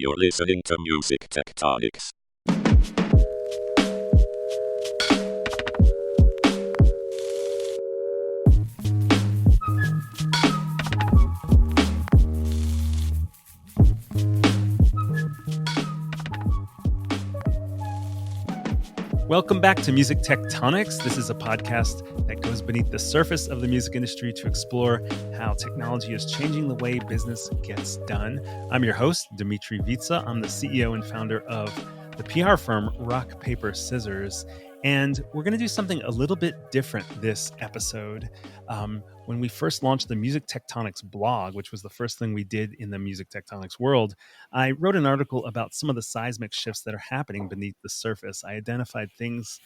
You're listening to Music Tectonics. Welcome back to Music Tectonics. This is a podcast that goes beneath the surface of the music industry to explore how technology is changing the way business gets done. I'm your host, Dmitri Vietze. I'm the CEO and founder of the PR firm Rock, Paper, Scissors. And we're going to do something a little bit different this episode. When we first launched the Music Tectonics blog, which was the first thing we did in the Music Tectonics world, I wrote an article about some of the seismic shifts that are happening beneath the surface. I identified things,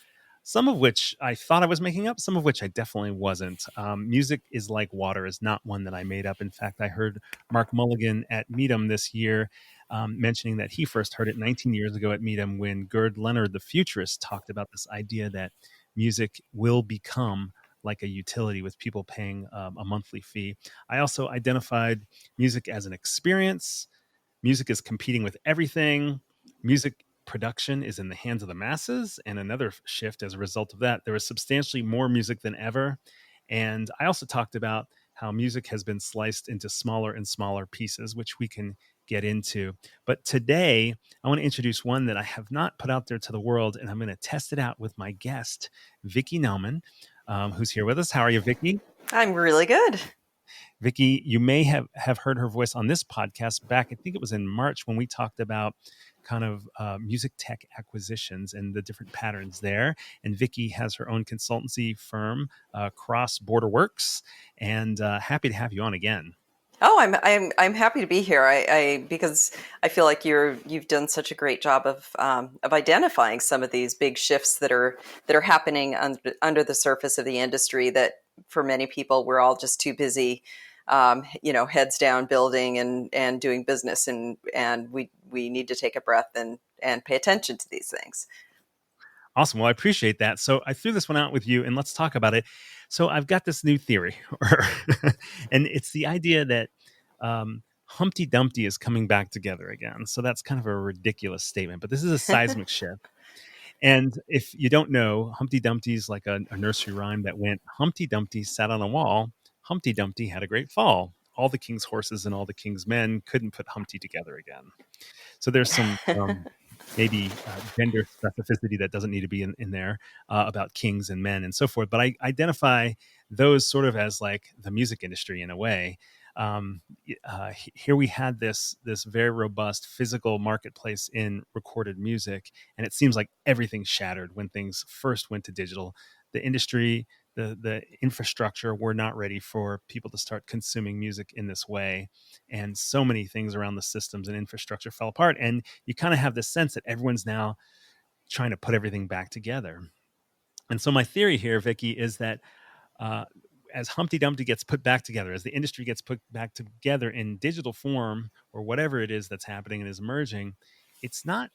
some of which I thought I was making up, some of which I definitely wasn't. Music is like water is not one that I made up. In fact, I heard Mark Mulligan at Meetum this year mentioning that he first heard it 19 years ago at Meetum when Gerd Leonard, the futurist, talked about this idea that music will become like a utility with people paying a monthly fee. I also identified music as an experience. Music is competing with everything. Music production is in the hands of the masses. And another shift as a result of that, there is substantially more music than ever. And I also talked about how music has been sliced into smaller and smaller pieces, which we can get into. But today, I want to introduce one that I have not put out there to the world, and I'm going to test it out with my guest, Vickie Nauman, who's here with us. How are you, Vickie? I'm really good. Vickie, you may have heard her voice on this podcast back, I think it was in March, when we talked about kind of music tech acquisitions and the different patterns there. And Vickie has her own consultancy firm, Cross Border Works, and happy to have you on again. Oh, I'm happy to be here. I because I feel like you've done such a great job of identifying some of these big shifts that are happening under the surface of the industry. That for many people, we're all just too busy, heads down, building and doing business, and we need to take a breath and pay attention to these things. Awesome. Well, I appreciate that. So I threw this one out with you, and let's talk about it. So I've got this new theory, and it's the idea that Humpty Dumpty is coming back together again. So that's kind of a ridiculous statement, but this is a seismic shift. And if you don't know, Humpty Dumpty is like a nursery rhyme that went, Humpty Dumpty sat on a wall, Humpty Dumpty had a great fall. All the king's horses and all the king's men couldn't put Humpty together again. So there's some maybe gender specificity that doesn't need to be in there about kings and men and so forth. But I identify those sort of as like the music industry in a way. Here we had this very robust physical marketplace in recorded music, and it seems like everything shattered when things first went to digital. The industry, the infrastructure were not ready for people to start consuming music in this way, and so many things around the systems and infrastructure fell apart. And you kind of have this sense that everyone's now trying to put everything back together. And so my theory here, Vickie, is that as Humpty Dumpty gets put back together, as the industry gets put back together in digital form or whatever it is that's happening and is emerging, it's not,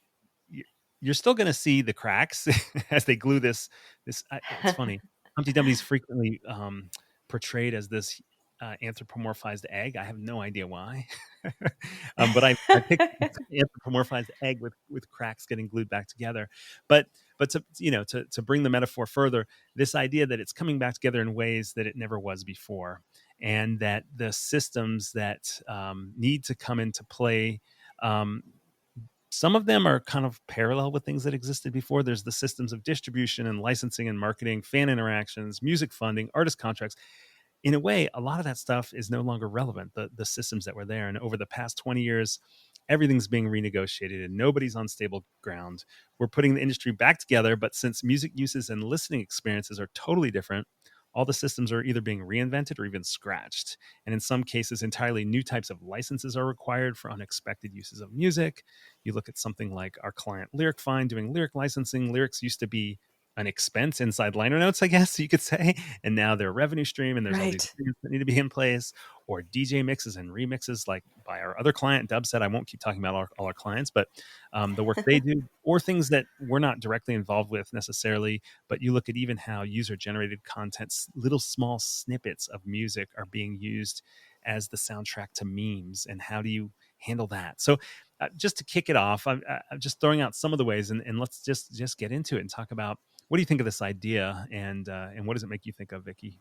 you're still going to see the cracks as they glue this. It's funny. Humpty Dumpty is frequently portrayed as this anthropomorphized egg. I have no idea why, but I picked anthropomorphized egg with cracks getting glued back together. But to bring the metaphor further, this idea that it's coming back together in ways that it never was before, and that the systems that need to come into play. Some of them are kind of parallel with things that existed before. There's the systems of distribution and licensing and marketing, fan interactions, music funding, artist contracts. In a way, a lot of that stuff is no longer relevant, the systems that were there. And over the past 20 years, everything's being renegotiated and nobody's on stable ground. We're putting the industry back together, but since music uses and listening experiences are totally different, all the systems are either being reinvented or even scratched. And in some cases, entirely new types of licenses are required for unexpected uses of music. You look at something like our client LyricFind doing lyric licensing. Lyrics used to be an expense inside liner notes, I guess you could say. And now they're a revenue stream, and there's all these things that need to be in place, or DJ mixes and remixes like by our other client, Dubset. I won't keep talking about all our clients, but the work they do, or things that we're not directly involved with necessarily. But you look at even how user-generated content, little small snippets of music are being used as the soundtrack to memes, and how do you handle that? So just to kick it off, I'm just throwing out some of the ways, and let's just get into it and talk about what do you think of this idea, and what does it make you think of, Vickie?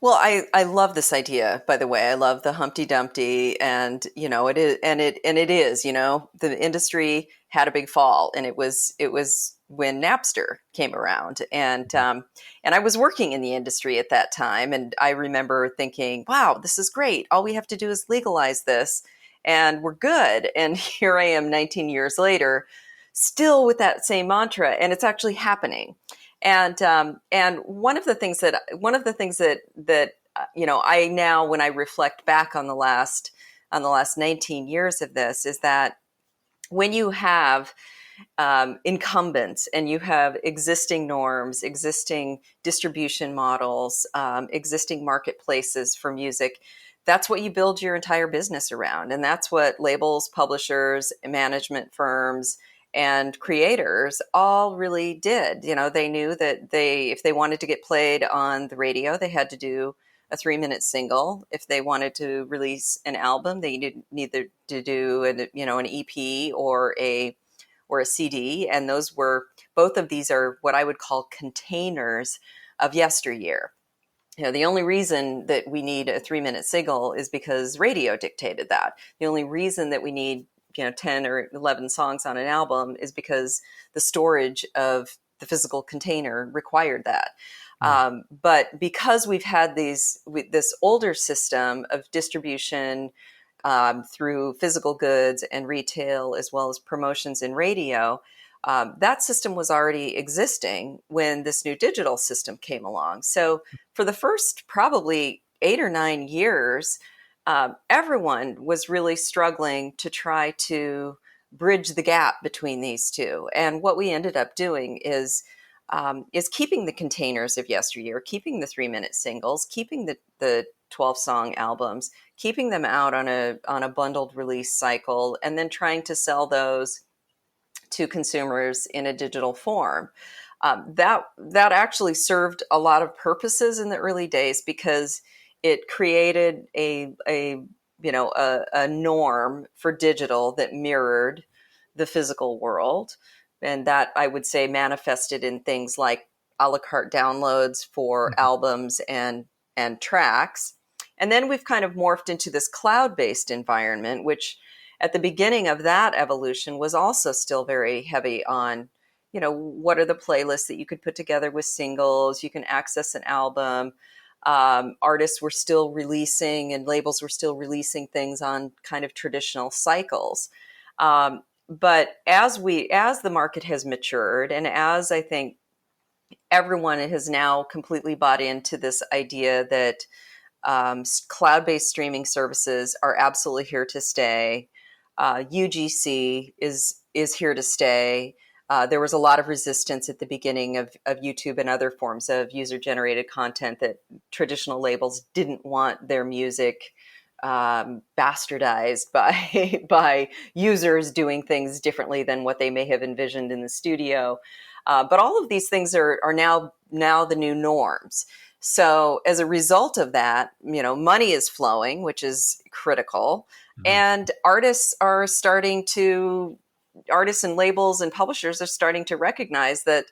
Well, I love this idea, by the way. I love the Humpty Dumpty, and it is, and it is, the industry had a big fall, and it was when Napster came around, and I was working in the industry at that time, and I remember thinking, wow, this is great. All we have to do is legalize this, and we're good. And here I am, 19 years later, still with that same mantra, and it's actually happening. And one of the things that I now, when I reflect back on the last 19 years of this, is that when you have incumbents and you have existing norms, existing distribution models, existing marketplaces for music, that's what you build your entire business around. And that's what labels, publishers, management firms, and creators all really did. They knew that if they wanted to get played on the radio, they had to do a 3-minute single. If they wanted to release an album, they needed to do an EP or a CD. And both of these are what I would call containers of yesteryear. The only reason that we need a 3-minute single is because radio dictated that. The only reason that we need 10 or 11 songs on an album is because the storage of the physical container required that. But because we've had this older system of distribution through physical goods and retail, as well as promotions in radio, that system was already existing when this new digital system came along. So for the first probably 8 or 9 years, everyone was really struggling to try to bridge the gap between these two. And what we ended up doing is keeping the containers of yesteryear, keeping the 3-minute singles, keeping the 12-song albums, keeping them out on a bundled release cycle, and then trying to sell those to consumers in a digital form. That actually served a lot of purposes in the early days, because it created a norm for digital that mirrored the physical world. And that, I would say, manifested in things like a la carte downloads for albums and tracks. And then we've kind of morphed into this cloud-based environment, which at the beginning of that evolution was also still very heavy on, what are the playlists that you could put together with singles? You can access an album. Artists were still releasing and labels were still releasing things on kind of traditional cycles. But as the market has matured, and as I think everyone has now completely bought into this idea that cloud-based streaming services are absolutely here to stay. UGC is here to stay. There was a lot of resistance at the beginning of YouTube and other forms of user-generated content, that traditional labels didn't want their music bastardized by users doing things differently than what they may have envisioned in the studio. But all of these things are now the new norms. So as a result of that, money is flowing, which is critical. And artists and labels and publishers are starting to recognize that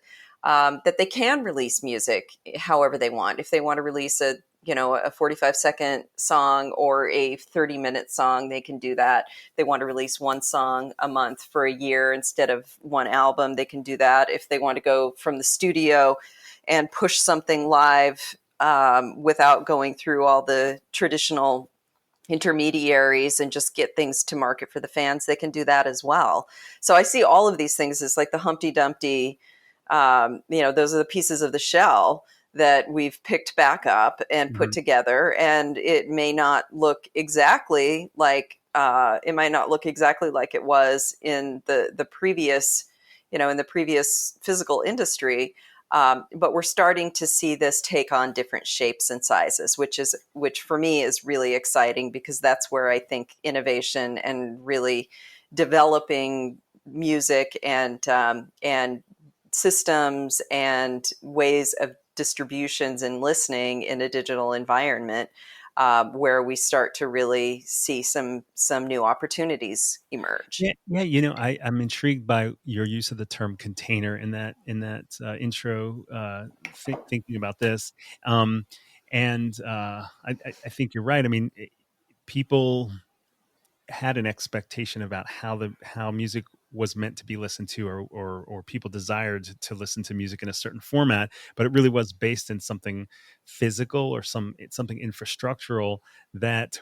they can release music however they want. If they want to release a 45-second song or a 30-minute song, they can do that. If they want to release one song a month for a year instead of one album, they can do that. If they want to go from the studio and push something live without going through all the traditional intermediaries and just get things to market for the fans, they can do that as well. So I see all of these things as like the Humpty Dumpty, those are the pieces of the shell that we've picked back up and put together. And it may not look exactly like it was in the previous, in the previous physical industry. But we're starting to see this take on different shapes and sizes, which for me is really exciting, because that's where I think innovation and really developing music and systems and ways of distributions and listening in a digital environment where we start to really see some new opportunities emerge. Yeah. I'm intrigued by your use of the term container in that intro, thinking about this, and I think you're right. I mean, people had an expectation about how music was meant to be listened to, or people desired to listen to music in a certain format, but it really was based in something physical or something infrastructural that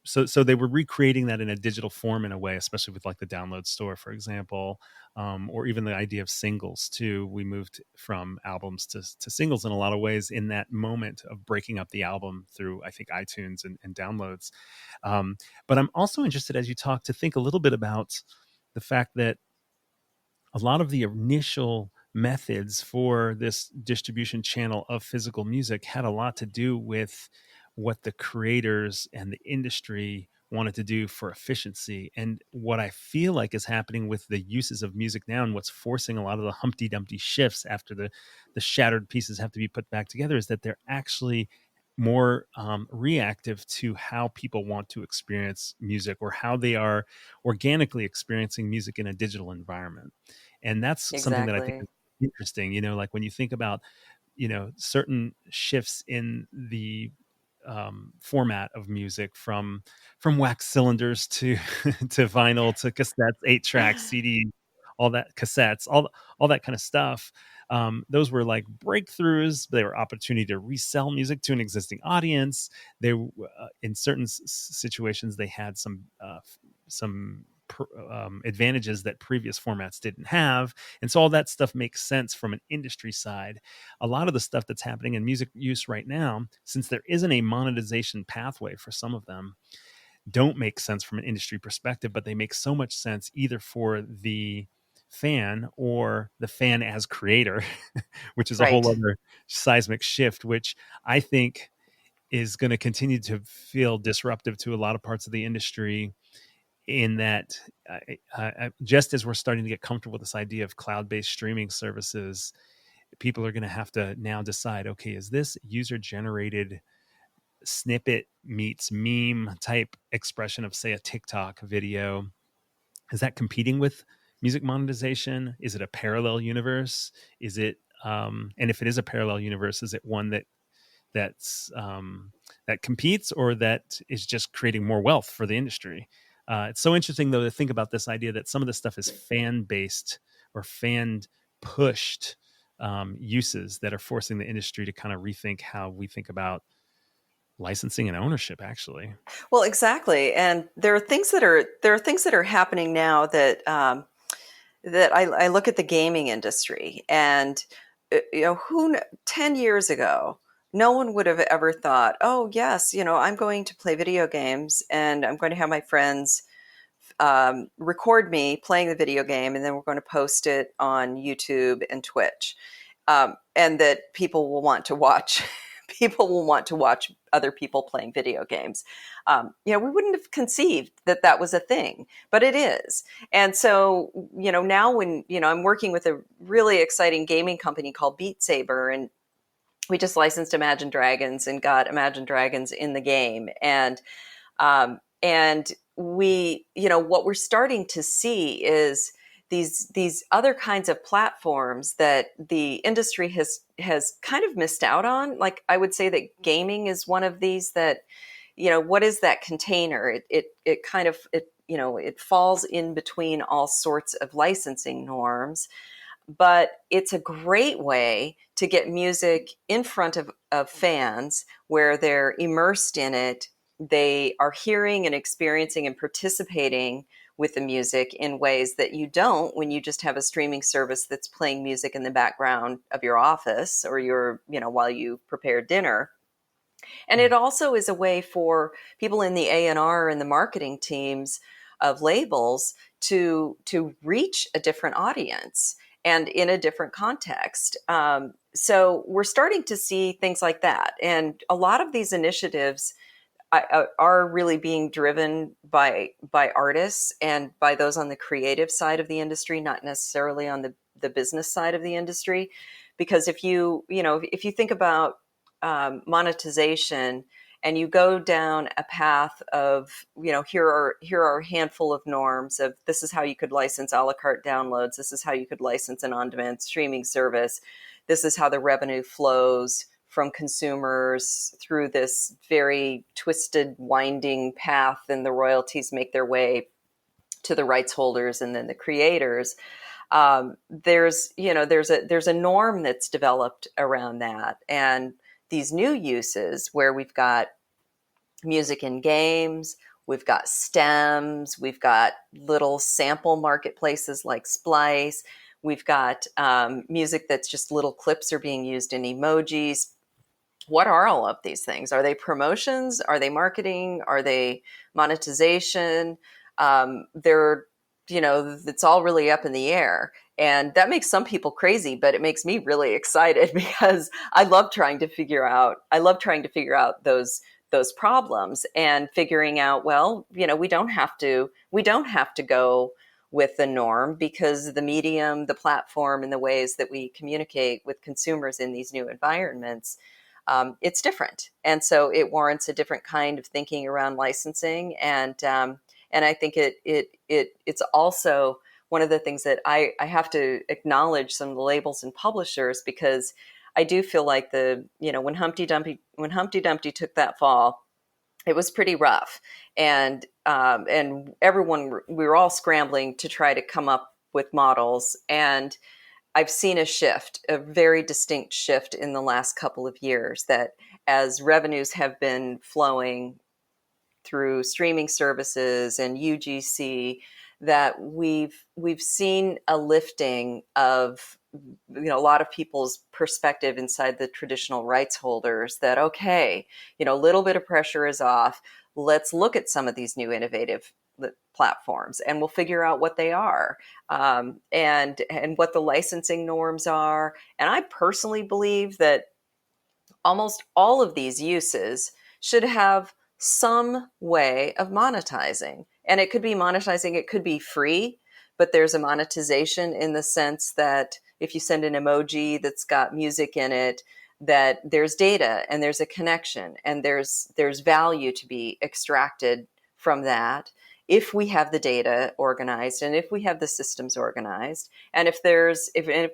so they were recreating that in a digital form in a way, especially with like the download store, for example, or even the idea of singles too. We moved from albums to singles in a lot of ways in that moment of breaking up the album through, I think, iTunes and downloads. Um, but I'm also interested, as you talk, to think a little bit about the fact that a lot of the initial methods for this distribution channel of physical music had a lot to do with what the creators and the industry wanted to do for efficiency. And what I feel like is happening with the uses of music now, and what's forcing a lot of the Humpty Dumpty shifts after the shattered pieces have to be put back together, is that they're actually more reactive to how people want to experience music, or how they are organically experiencing music in a digital environment. And that's something that I think Exactly. is interesting. Like when you think about, certain shifts in the format of music, from wax cylinders to to vinyl to cassettes, 8 tracks, CD, all that, cassettes, all that kind of stuff. Those were like breakthroughs. They were opportunity to resell music to an existing audience. In certain situations, they had some advantages that previous formats didn't have. And so all that stuff makes sense from an industry side. A lot of the stuff that's happening in music use right now, since there isn't a monetization pathway for some of them, don't make sense from an industry perspective, but they make so much sense either for the fan or the fan as creator, which is a whole Right. other seismic shift, which I think is going to continue to feel disruptive to a lot of parts of the industry. In that, just as we're starting to get comfortable with this idea of cloud-based streaming services, people are going to have to now decide, okay, is this user-generated snippet meets meme type expression of, say, a TikTok video, is that competing with music monetization? Is it a parallel universe? Is it, and if it is a parallel universe, is it one that competes, or that is just creating more wealth for the industry? It's so interesting, though, to think about this idea that some of this stuff is fan based or fan pushed uses that are forcing the industry to kind of rethink how we think about licensing and ownership, actually. Well, exactly. And there are things that are happening now that that I look at the gaming industry, and 10 years ago, no one would have ever thought, oh yes, I'm going to play video games and I'm going to have my friends record me playing the video game, and then we're going to post it on YouTube and Twitch, and that people will want to watch. People will want to watch other people playing video games. We wouldn't have conceived that that was a thing, but it is. And so, now when I'm working with a really exciting gaming company called Beat Saber, and we just licensed Imagine Dragons and got Imagine Dragons in the game, and we, what we're starting to see is these other kinds of platforms that the industry has kind of missed out on. Like, I would say that gaming is one of these that, what is that container? It kind of, it falls in between all sorts of licensing norms, but it's a great way to get music in front of fans where they're immersed in it. They are hearing and experiencing and participating with the music in ways that you don't when you just have a streaming service that's playing music in the background of your office, or while you prepare dinner. And it also is a way for people in the A&R and the marketing teams of labels to reach a different audience and in a different context. So we're starting to see things like that. And a lot of these initiatives are really being driven by artists and by those on the creative side of the industry, not necessarily on the business side of the industry. Because if you think about monetization and you go down a path of, here are a handful of norms of this is how you could license a la carte downloads. This is how you could license an on-demand streaming service. This is how the revenue flows from consumers through this very twisted, winding path, and the royalties make their way to the rights holders and then the creators. There's a norm that's developed around that, and these new uses where we've got music in games, we've got stems, we've got little sample marketplaces like Splice, we've got music that's just little clips are being used in emojis. What are all of these things? Are they promotions? Are they marketing? Are they monetization? It's all really up in the air. And that makes some people crazy, but it makes me really excited because I love trying to figure out those problems and figuring out, well, we don't have to go with the norm, because the medium, the platform, and the ways that we communicate with consumers in these new environments, it's different. And so it warrants a different kind of thinking around licensing. And I think it's also one of the things that I have to acknowledge some of the labels and publishers, because I do feel like when Humpty Dumpty took that fall, it was pretty rough, and everyone, we were all scrambling to try to come up with models. And I've seen a very distinct shift in the last couple of years, that as revenues have been flowing through streaming services and UGC, that we've seen a lifting of a lot of people's perspective inside the traditional rights holders, that okay, a little bit of pressure is off. Let's look at some of these new innovative platforms, and we'll figure out what they are, and what the licensing norms are. And I personally believe that almost all of these uses should have some way of monetizing. And it could be monetizing, it could be free, but there's a monetization in the sense that if you send an emoji that's got music in it, that there's data and there's a connection and there's value to be extracted from that, if we have the data organized and if we have the systems organized, and if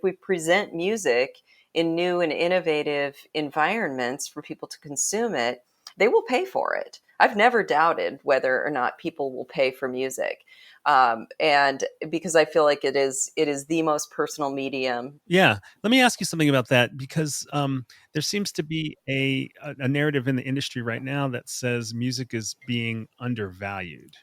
we present music in new and innovative environments for people to consume it, they will pay for it. I've never doubted whether or not people will pay for music. And because I feel like it is the most personal medium. Yeah. Let me ask you something about that, because there seems to be a narrative in the industry right now that says music is being undervalued.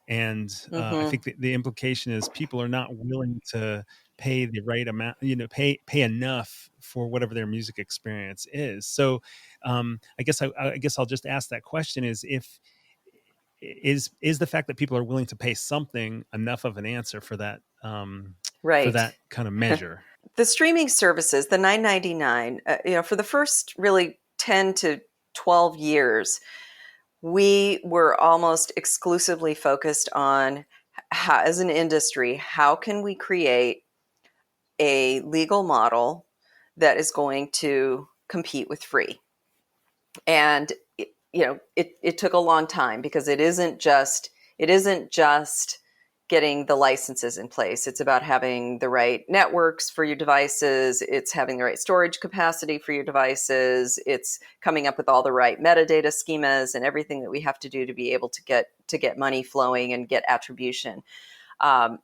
And I think the implication is people are not willing to pay the right amount, pay enough for whatever their music experience is. So I guess I'll just ask that question: is the fact that people are willing to pay something enough of an answer for that Right. for that kind of measure? The streaming services, the $9.99, for the first really 10 to 12 years, we were almost exclusively focused on how, as an industry, how can we create a legal model that is going to compete with free? And it took a long time, because it isn't just getting the licenses in place. It's about having the right networks for your devices. It's having the right storage capacity for your devices. It's coming up with all the right metadata schemas and everything that we have to do to be able to get money flowing and get attribution.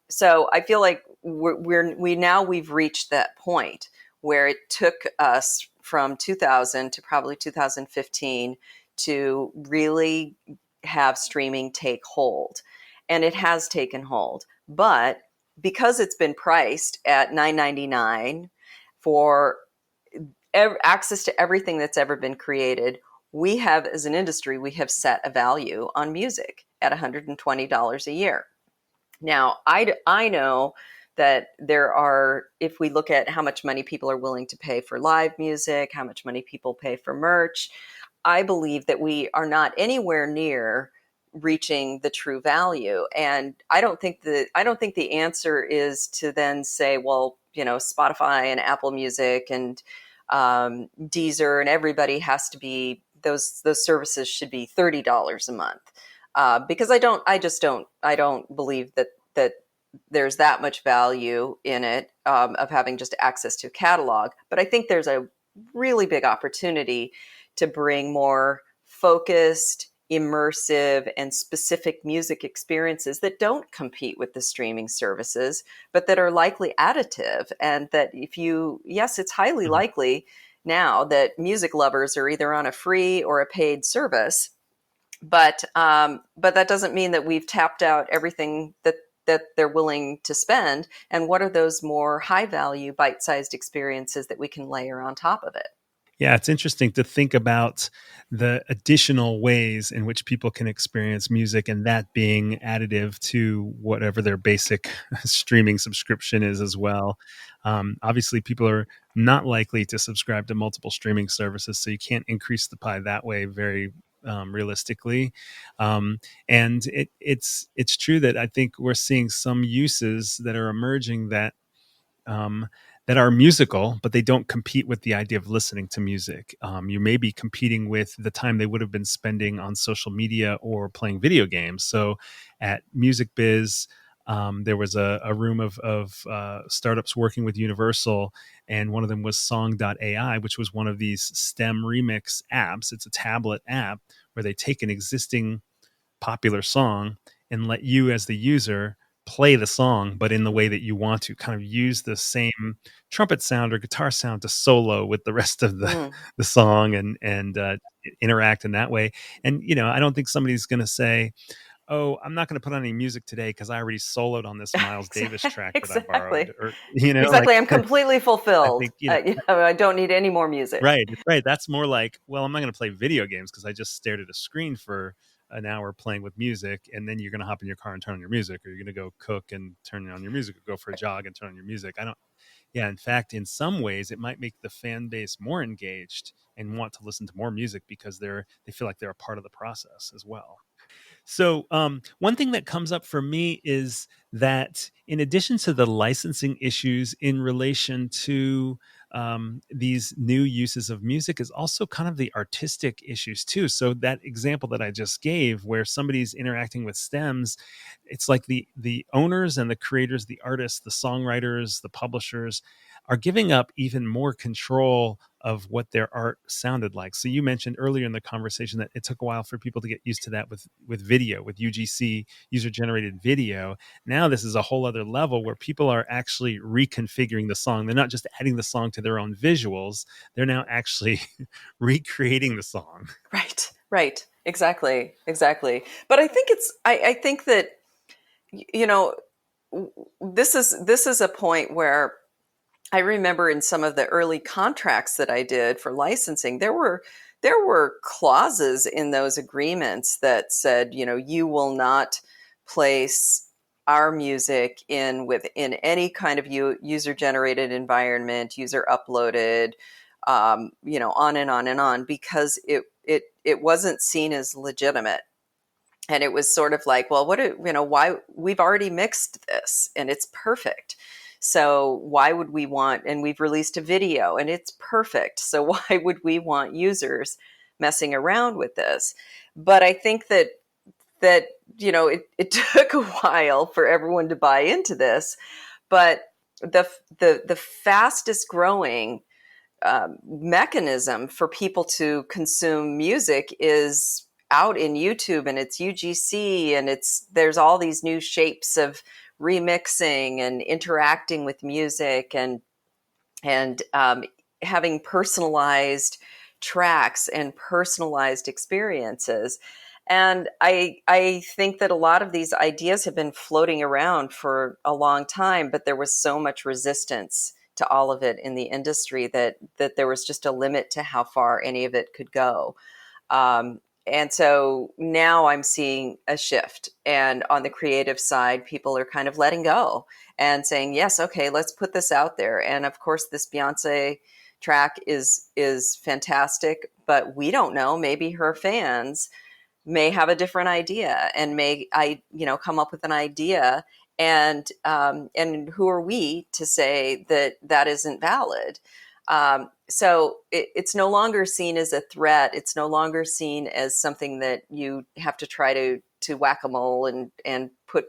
So I feel like we've reached that point where it took us from 2000 to probably 2015 to really have streaming take hold. And it has taken hold. But because it's been priced at $9.99 for access to everything that's ever been created, we have, as an industry, we have set a value on music at $120 a year. Now, I know that there are, if we look at how much money people are willing to pay for live music, how much money people pay for merch, I believe that we are not anywhere near reaching the true value. And I don't think the answer is to then say, well, Spotify and Apple Music and Deezer and everybody has to be those services should be $30 a month, because I don't believe that there's that much value in it, of having just access to a catalog. But I think there's a really big opportunity to bring more focused, immersive, and specific music experiences that don't compete with the streaming services, but that are likely additive. And that it's highly likely now that music lovers are either on a free or a paid service. But that doesn't mean that we've tapped out everything that they're willing to spend. And what are those more high value, bite-sized experiences that we can layer on top of it? Yeah, it's interesting to think about the additional ways in which people can experience music, and that being additive to whatever their basic streaming subscription is as well. Obviously, people are not likely to subscribe to multiple streaming services, so you can't increase the pie that way very realistically. And it's true that I think we're seeing some uses that are emerging um, that are musical, but they don't compete with the idea of listening to music. You may be competing with the time they would have been spending on social media or playing video games. So at Music Biz, there was a room of startups working with Universal, and one of them was Song.ai, which was one of these STEM remix apps. It's a tablet app where they take an existing popular song and let you as the user play the song, but in the way that you want to, kind of use the same trumpet sound or guitar sound to solo with the rest of the song, and interact in that way. And, I don't think somebody's going to say, oh, I'm not going to put on any music today because I already soloed on this Miles Davis track that I borrowed, or, Exactly. I'm completely I fulfilled. think, I don't need any more music. Right. That's more like, well, I'm not going to play video games because I just stared at a screen for an hour playing with music, and then you're going to hop in your car and turn on your music, or you're going to go cook and turn on your music, or go for a jog and turn on your music. In fact, in some ways, it might make the fan base more engaged and want to listen to more music because they feel like they're a part of the process as well. So one thing that comes up for me is that in addition to the licensing issues in relation to these new uses of music is also kind of the artistic issues too. So that example that I just gave, where somebody's interacting with stems, it's like the owners and the creators, the artists, the songwriters, the publishers are giving up even more control of what their art sounded like. So you mentioned earlier in the conversation that it took a while for people to get used to that with video, with UGC, user generated video. Now this is a whole other level where people are actually reconfiguring the song. They're not just adding the song to their own visuals. They're now actually recreating the song. Right. Exactly. But I think I think that, this is a point where I remember in some of the early contracts that I did for licensing, there were clauses in those agreements that said, you will not place our music in any kind of user generated environment, user uploaded, on and on and on, because it wasn't seen as legitimate. And it was sort of like, well, why we've already mixed this and it's perfect. So why would we want, and we've released a video and it's perfect. So why would we want users messing around with this? But I think that it took a while for everyone to buy into this. But the fastest growing mechanism for people to consume music is out in YouTube, and it's UGC, and there's all these new shapes of remixing and interacting with music, and having personalized tracks and personalized experiences. And I think that a lot of these ideas have been floating around for a long time, but there was so much resistance to all of it in the industry that there was just a limit to how far any of it could go. And so now I'm seeing a shift, and on the creative side, people are kind of letting go and saying, yes, okay, let's put this out there. And of course, this Beyonce track is fantastic, but we don't know, maybe her fans may have a different idea and come up with an idea. And who are we to say that isn't valid? So it's no longer seen as a threat. It's no longer seen as something that you have to try to whack-a-mole and put,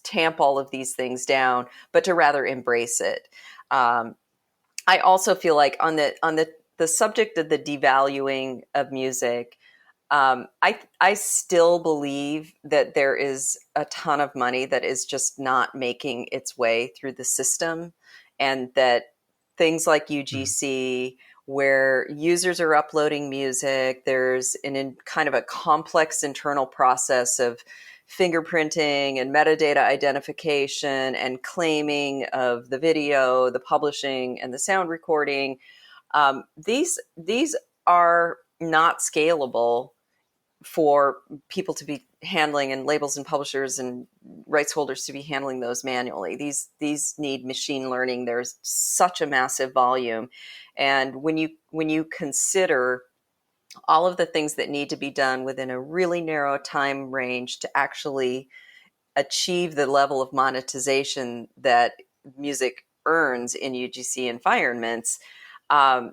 tamp all of these things down, but to rather embrace it. I also feel like on the subject of the devaluing of music, I still believe that there is a ton of money that is just not making its way through the system, and that things like Mm. UGC, where users are uploading music, there's kind of a complex internal process of fingerprinting and metadata identification and claiming of the video, the publishing, and the sound recording. These are not scalable for people to be handling, and labels and publishers and rights holders to be handling those manually. These need machine learning. There's such a massive volume, and when you consider all of the things that need to be done within a really narrow time range to actually achieve the level of monetization that music earns in UGC environments, um,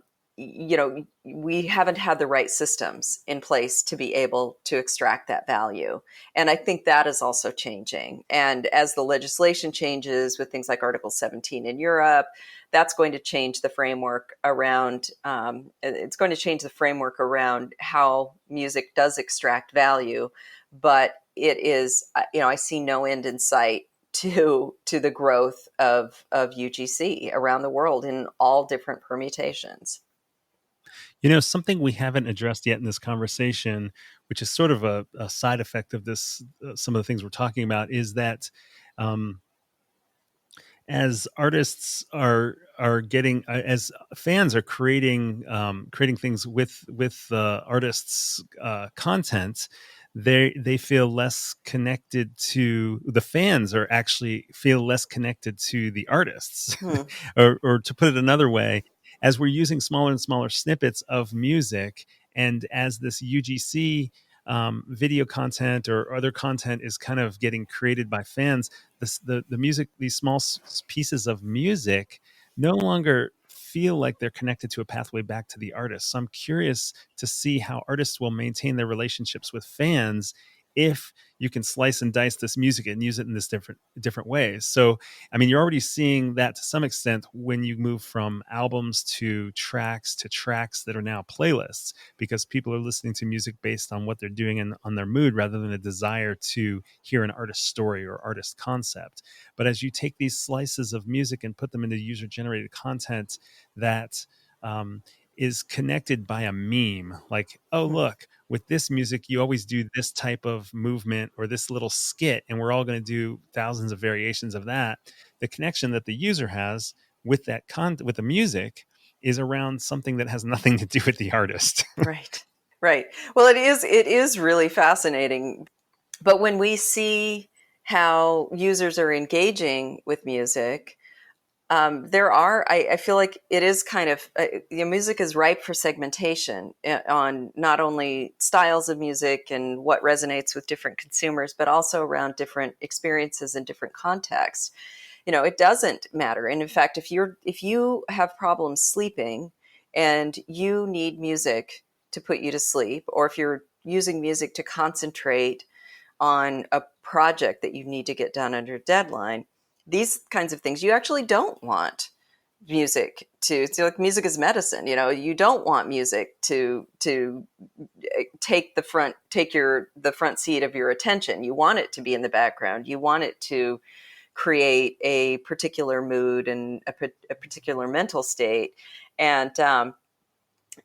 we haven't had the right systems in place to be able to extract that value. And I think that is also changing. And as the legislation changes with things like Article 17 in Europe, that's going to change the framework around, it's going to change the framework around how music does extract value. But it is, I see no end in sight to the growth of UGC around the world in all different permutations. Something we haven't addressed yet in this conversation, which is sort of a side effect of this, some of the things we're talking about, is that um, as artists are getting, as fans are creating things with artists' content, they feel less connected to the fans, or actually feel less connected to the artists. Hmm. Or to put it another way, as we're using smaller and smaller snippets of music, and as this UGC video content or other content is kind of getting created by fans, the music, these small pieces of music, no longer feel like they're connected to a pathway back to the artist. So I'm curious to see how artists will maintain their relationships with fans if you can slice and dice this music and use it in this different ways. So, I mean, you're already seeing that to some extent when you move from albums to tracks that are now playlists, because people are listening to music based on what they're doing and on their mood, rather than a desire to hear an artist story or artist concept. But as you take these slices of music and put them into user generated content that is connected by a meme, like, oh, look, with this music, you always do this type of movement or this little skit, and we're all going to do thousands of variations of that. The connection that the user has with that with the music is around something that has nothing to do with the artist. Right. Right. Well, it is really fascinating. But when we see how users are engaging with music, I feel like it is kind of, music is ripe for segmentation on not only styles of music and what resonates with different consumers, but also around different experiences and different contexts. It doesn't matter. And in fact, if you have problems sleeping and you need music to put you to sleep, or if you're using music to concentrate on a project that you need to get done under deadline, these kinds of things, you actually don't want music to like, music is medicine. You don't want music to take the front seat of your attention. You want it to be in the background. You want it to create a particular mood and a particular mental state. And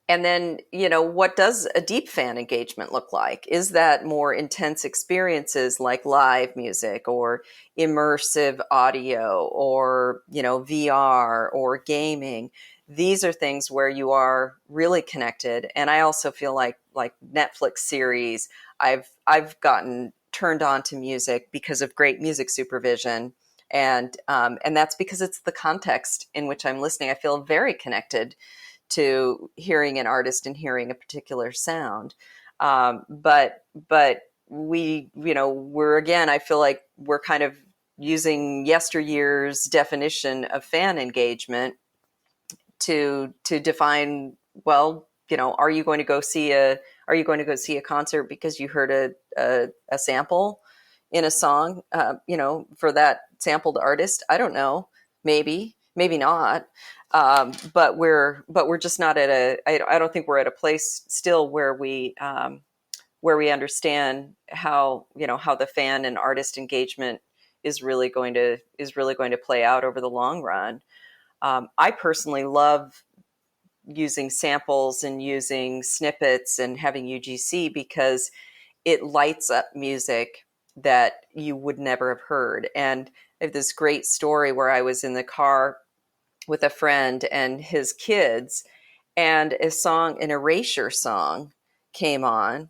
then, what does a deep fan engagement look like? Is that more intense experiences like live music or immersive audio or, VR or gaming? These are things where you are really connected. And I also feel like Netflix series, I've gotten turned on to music because of great music supervision. And that's because it's the context in which I'm listening. I feel very connected to hearing an artist and hearing a particular sound. But we're, again, I feel like we're kind of using yesteryear's definition of fan engagement to define, well, are you going to go see a concert because you heard a sample in a song, for that sampled artist? I don't know. Maybe not. But we're just not at I don't think we're at a place still where we understand how the fan and artist engagement is really going to play out over the long run. I personally love using samples and using snippets and having UGC because it lights up music that you would never have heard. And I have this great story where I was in the car with a friend and his kids, and an Erasure song came on.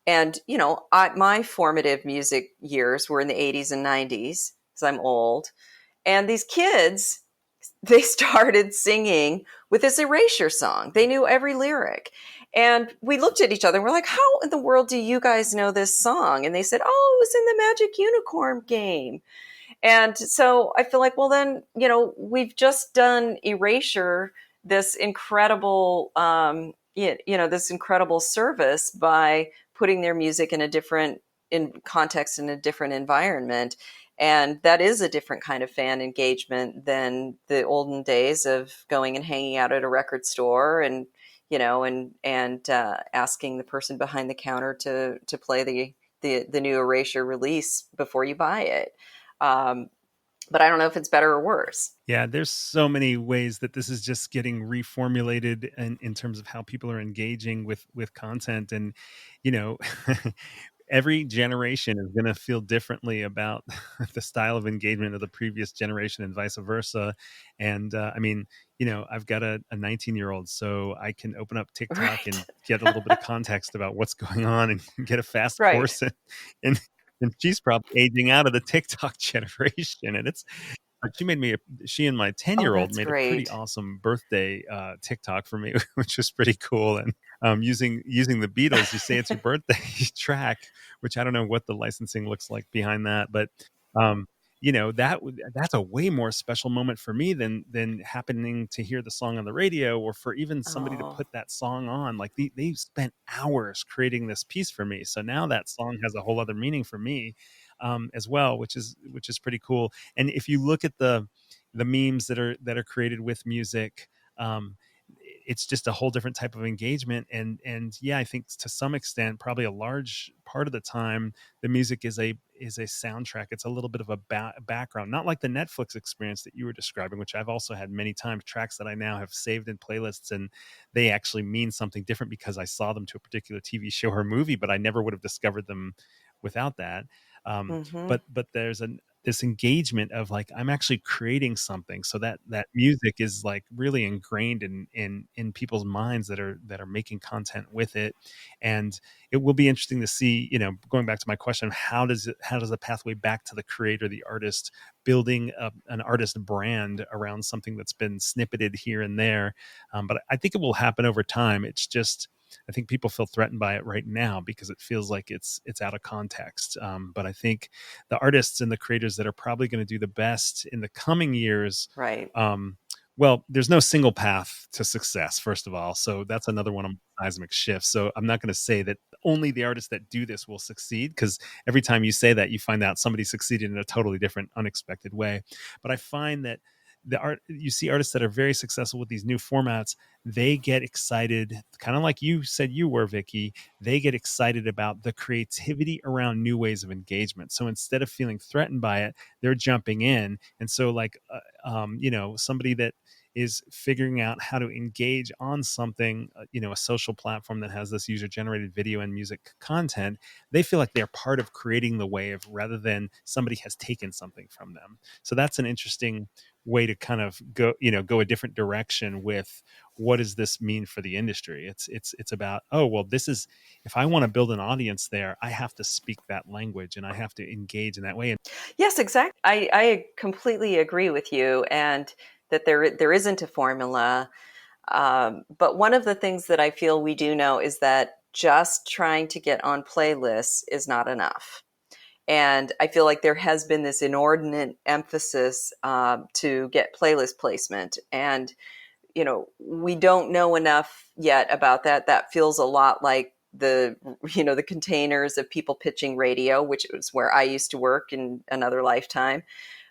And, my formative music years were in the 80s and 90s, because I'm old. And these kids, they started singing with this Erasure song. They knew every lyric. And we looked at each other and we're like, how in the world do you guys know this song? And they said, oh, it was in the Magic Unicorn game. And so I feel like, well, then, we've just done Erasure this incredible, this incredible service by putting their music in a different context, in a different environment. And that is a different kind of fan engagement than the olden days of going and hanging out at a record store and, asking the person behind the counter to play the new Erasure release before you buy it. But I don't know if it's better or worse. Yeah, there's so many ways that this is just getting reformulated in terms of how people are engaging with content. And, every generation is going to feel differently about the style of engagement of the previous generation and vice versa. And I've got a 19-year-old, so I can open up TikTok Right. and get a little bit of context about what's going on and get a fast Right. course. And she's probably aging out of the TikTok generation. And she and my 10-year-old that's made a pretty great. awesome birthday TikTok for me, which was pretty cool. And using the Beatles, you say it's your birthday track, which I don't know what the licensing looks like behind that, but um, that's a way more special moment for me than happening to hear the song on the radio, or for even somebody to Oh, put that song on. Like they spent hours creating this piece for me, so now that song has a whole other meaning for me as well, which is pretty cool. And if you look at the memes that are created with music, um, it's just a whole different type of engagement. And yeah, I think to some extent, probably a large part of the time, the music is a soundtrack. It's a little bit of a background, not like the Netflix experience that you were describing, which I've also had many times. Tracks that I now have saved in playlists, and they actually mean something different because I saw them to a particular TV show or movie, but I never would have discovered them without that. Um, mm-hmm. but there's this engagement of like, I'm actually creating something, so that music is like really ingrained in people's minds that are making content with it. And it will be interesting to see, going back to my question, how does the pathway back to the creator, the artist, building an artist brand around something that's been snippeted here and there. But I think it will happen over time. It's just, I think people feel threatened by it right now because it feels like it's out of context. But I think the artists and the creators that are probably going to do the best in the coming years, Right. well, there's no single path to success, first of all. So that's another one of my seismic shifts. So I'm not going to say that only the artists that do this will succeed, because every time you say that, you find out somebody succeeded in a totally different, unexpected way. But I find that you see artists that are very successful with these new formats, they get excited, kind of like you said you were, Vickie. They get excited about the creativity around new ways of engagement. So instead of feeling threatened by it, they're jumping in. And so somebody that is figuring out how to engage on something, a social platform that has this user-generated video and music content, they feel like they're part of creating the wave rather than somebody has taken something from them. So that's an interesting way to kind of go a different direction with what does this mean for the industry. It's about, oh, well, this is, if I want to build an audience there, I have to speak that language and I have to engage in that way. Yes, exactly. I completely agree with you, and that there isn't a formula. But one of the things that I feel we do know is that just trying to get on playlists is not enough. And I feel like there has been this inordinate emphasis to get playlist placement. And we don't know enough yet about that. That feels a lot like the containers of people pitching radio, which was where I used to work in another lifetime,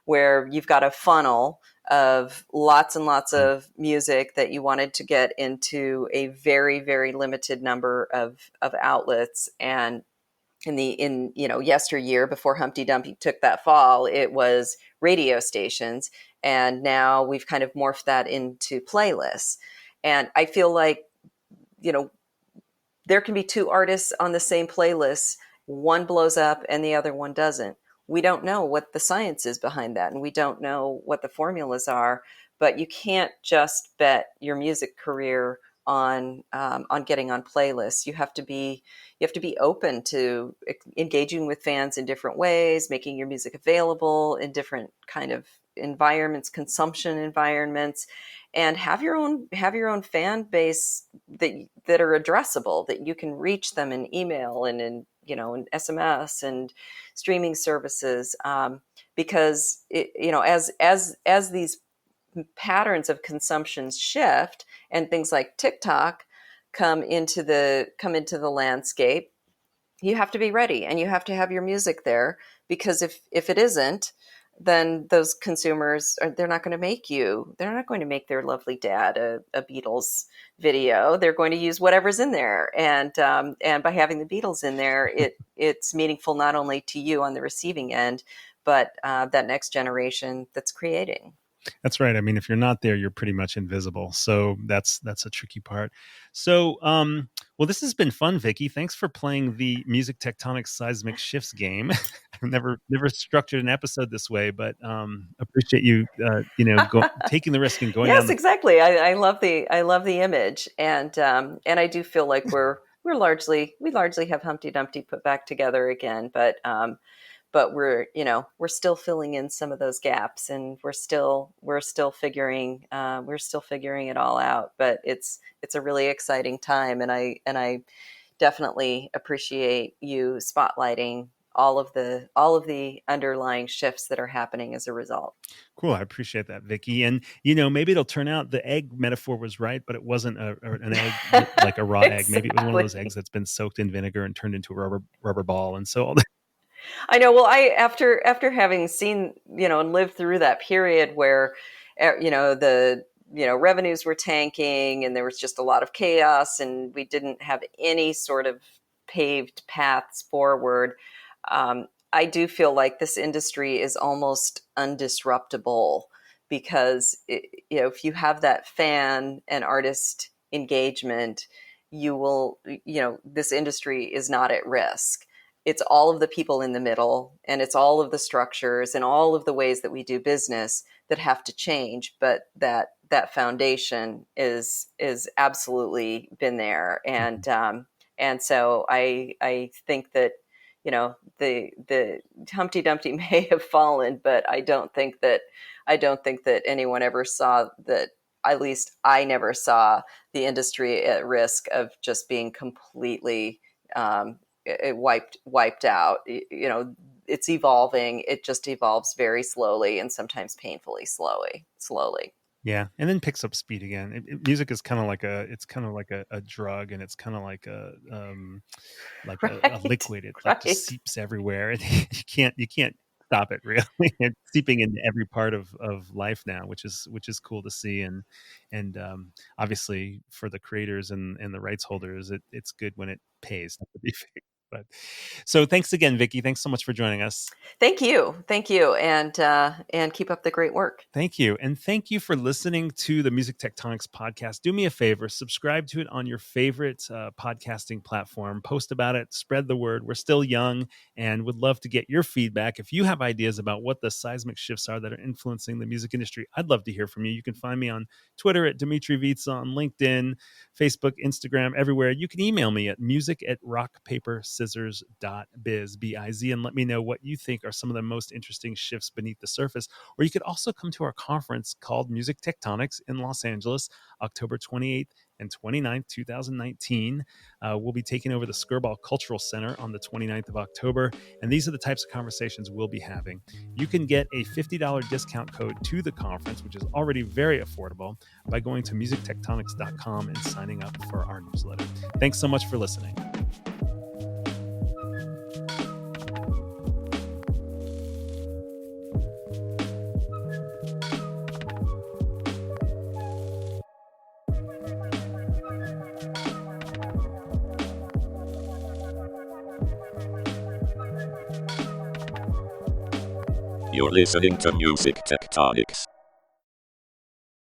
where you've got a funnel of lots and lots of music that you wanted to get into a very, very limited number of outlets. And in yesteryear, before Humpty Dumpty took that fall, it was radio stations, and now we've kind of morphed that into playlists. And I feel like there can be two artists on the same playlist. One blows up and the other one doesn't. We don't know what the science is behind that, and we don't know what the formulas are. But you can't just bet your music career on getting on playlists. You have to be open to engaging with fans in different ways, making your music available in different kind of environments, consumption environments, and have your own fan base that are addressable, that you can reach them in email and in SMS and streaming services, because as these patterns of consumption shift and things like TikTok come into the landscape, you have to be ready and you have to have your music there, because if it isn't, then those consumers they're not going to make their lovely dad a Beatles video. They're going to use whatever's in there, and by having the Beatles in there, it's meaningful not only to you on the receiving end, but that next generation that's creating. That's right. I mean, if you're not there, you're pretty much invisible. So that's a tricky part. So, well, this has been fun, Vickie. Thanks for playing the Music Tectonics Seismic Shifts game. I've never structured an episode this way, but appreciate you, taking the risk and going. Yes, exactly. I love the image, and I do feel like we largely have Humpty Dumpty put back together again, but we're still filling in some of those gaps, and we're still figuring it all out. But it's a really exciting time, and I definitely appreciate you spotlighting all of the underlying shifts that are happening as a result. Cool. I appreciate that, Vickie. And, maybe it'll turn out the egg metaphor was right, but it wasn't an egg like a raw Exactly. egg. Maybe it was one of those eggs that's been soaked in vinegar and turned into a rubber ball. And so all I know. Well, after having seen, and lived through that period where, the revenues were tanking and there was just a lot of chaos and we didn't have any sort of paved paths forward. I do feel like this industry is almost undisruptible, because if you have that fan and artist engagement, this industry is not at risk. It's all of the people in the middle, and it's all of the structures and all of the ways that we do business that have to change. But that foundation is absolutely been there, and so I think that the Humpty Dumpty may have fallen, but I don't think that anyone ever saw that. At least I never saw the industry at risk of just being completely wiped out. It's evolving. It just evolves very slowly and sometimes painfully slowly. Yeah, and then picks up speed again. Music is kind of like a drug, and it's kind of like a liquid. It just seeps everywhere, and you can't stop it really. It's seeping into every part of life now, which is cool to see, and obviously for the creators and the rights holders, it's good when it pays, not to be fake. But so thanks again, Vickie. Thanks so much for joining us. Thank you, and keep up the great work. Thank you, and thank you for listening to the Music Tectonics podcast. Do me a favor, subscribe to it on your favorite podcasting platform. Post about it, spread the word. We're still young, and would love to get your feedback. If you have ideas about what the seismic shifts are that are influencing the music industry, I'd love to hear from you. You can find me on Twitter at Dmitri Vietze, on LinkedIn, Facebook, Instagram, everywhere. You can email me at music@rockpaperscissors.biz, B-I-Z, and let me know what you think are some of the most interesting shifts beneath the surface. Or you could also come to our conference called Music Tectonics in Los Angeles, October 28th and 29th, 2019. We'll be taking over the Skirball Cultural Center on the 29th of October, and these are the types of conversations we'll be having. You can get a $50 discount code to the conference, which is already very affordable, by going to musictectonics.com and signing up for our newsletter. Thanks so much for listening. You're listening to Music Tectonics.